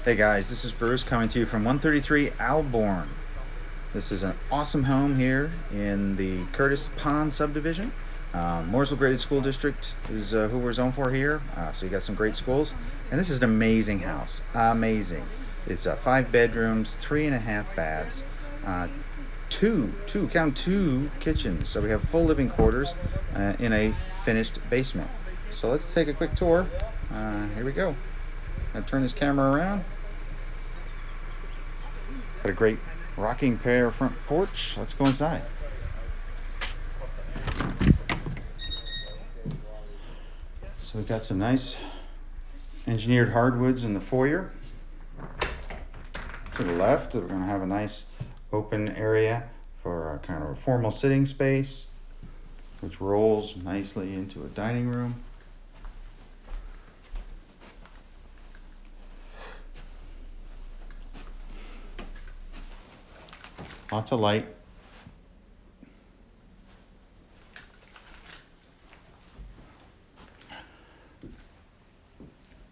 Hey guys, this is Bruce coming to you from 133 Alborn. This is an awesome home here in the Curtis Pond subdivision. Mooresville Graded School District is who we're zoned for here. So you got some great schools. And this is an amazing house. Amazing. It's 5 bedrooms, 3.5 baths, two kitchens. So we have full living quarters in a finished basement. So let's take a quick tour. Here we go. I'm gonna turn this camera around. Got a great rocking pair front porch. Let's go inside. So we've got some nice engineered hardwoods in the foyer. To the left, we're going to have a nice open area for kind of a formal sitting space, which rolls nicely into a dining room. Lots of light.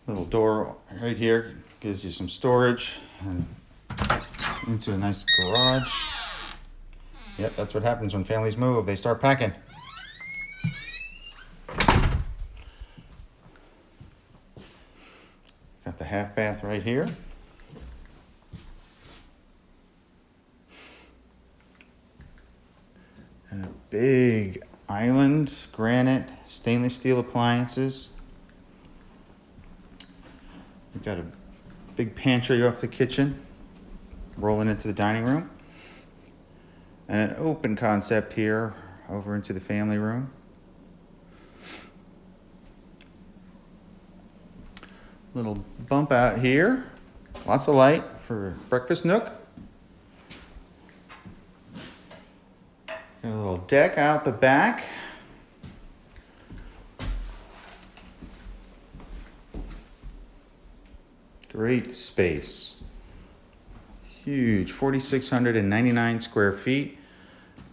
Little door right here gives you some storage and into a nice garage. Yep, that's what happens when families move. They start packing. Got the half bath right here. And a big island, granite, stainless steel appliances. We've got a big pantry off the kitchen, rolling into the dining room. And an open concept here over into the family room. Little bump out here. Lots of light for breakfast nook. Got a little deck out the back. Great space. Huge, 4,699 square feet.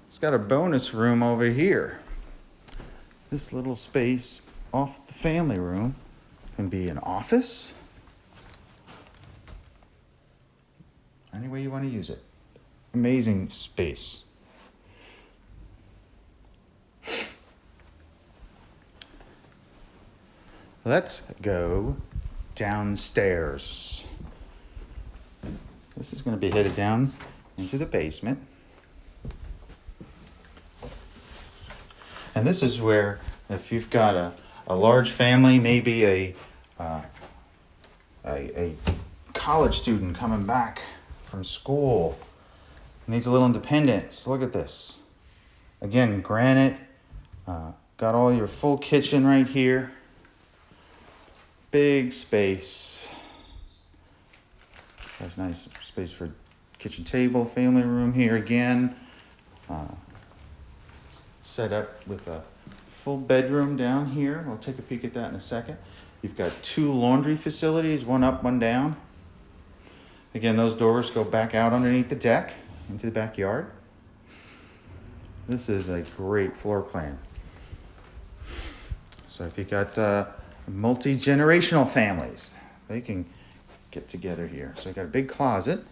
It's got a bonus room over here. This little space off the family room can be an office. Any way you want to use it. Amazing space. Let's go downstairs. This is going to be headed down into the basement. And this is where, if you've got a large family, maybe a college student coming back from school, needs a little independence. Look at this. Again, granite. Got all your full kitchen right here. Big space. That's nice space for kitchen table, family room here again. Set up with a full bedroom down here. We'll take a peek at that in a second. You've got 2 laundry facilities, one up, one down. Again, those doors go back out underneath the deck into the backyard. This is a great floor plan. So if you got multi-generational families, they can get together here. So I got a big closet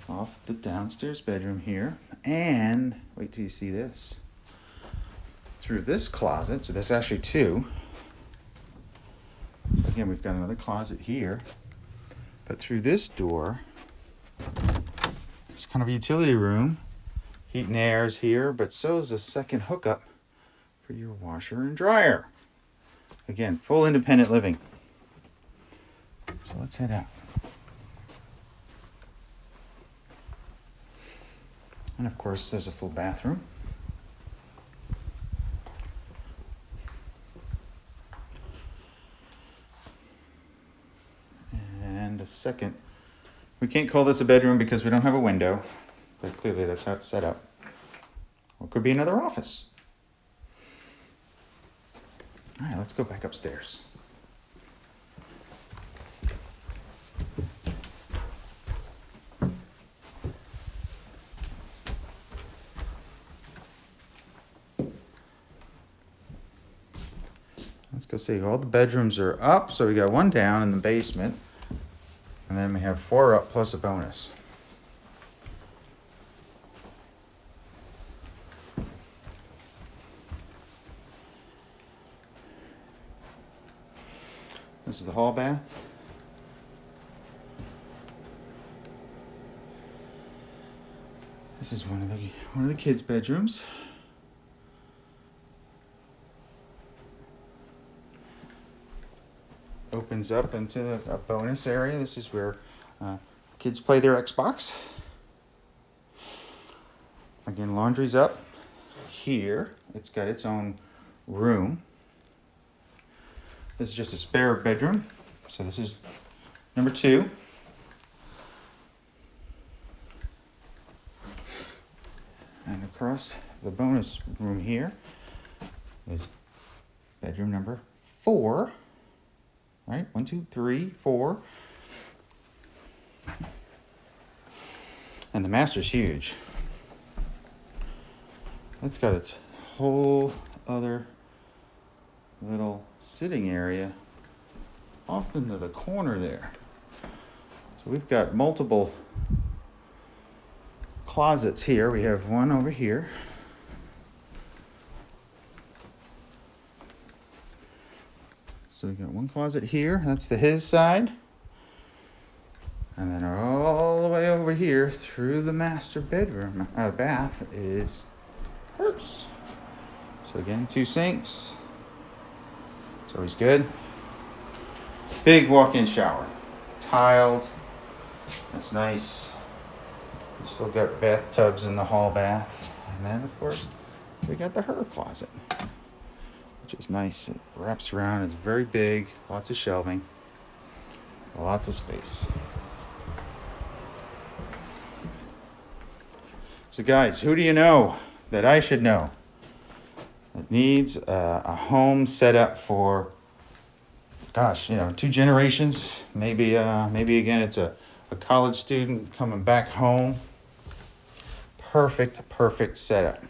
off the downstairs bedroom here, and wait till you see this. Through this closet, so there's actually 2. So again, we've got another closet here, but through this door, it's kind of a utility room. Heat and air is here, but so is a second hookup for your washer and dryer. Again, full independent living. So let's head out. And of course, there's a full bathroom. And a second. We can't call this a bedroom because we don't have a window, but clearly that's how it's set up. Or it could be another office. All right, let's go back upstairs. Let's go see. All the bedrooms are up, so we got one down in the basement. And then we have 4 up plus a bonus. This is the hall bath. This is one of the kids' bedrooms. Opens up into a bonus area. This is where kids play their Xbox. Again, laundry's up here. It's got its own room. This is just a spare bedroom. So this is number 2. And across the bonus room here is bedroom number 4. Right? 1, 2, 3, 4. And the master's huge. It's got its whole other little sitting area off into the corner there. So we've got multiple closets here. We have one over here. So we got one closet here. That's his side. And then all the way over here through the master bedroom, bath is hers. So again, 2 sinks. It's always good. Big walk-in shower. Tiled. That's nice. You still got bathtubs in the hall bath. And then, of course, we got the her closet, which is nice. It wraps around. It's very big. Lots of shelving. Lots of space. So guys, who do you know that I should know that needs a home set up for, 2 generations? Maybe again, it's a college student coming back home. Perfect setup.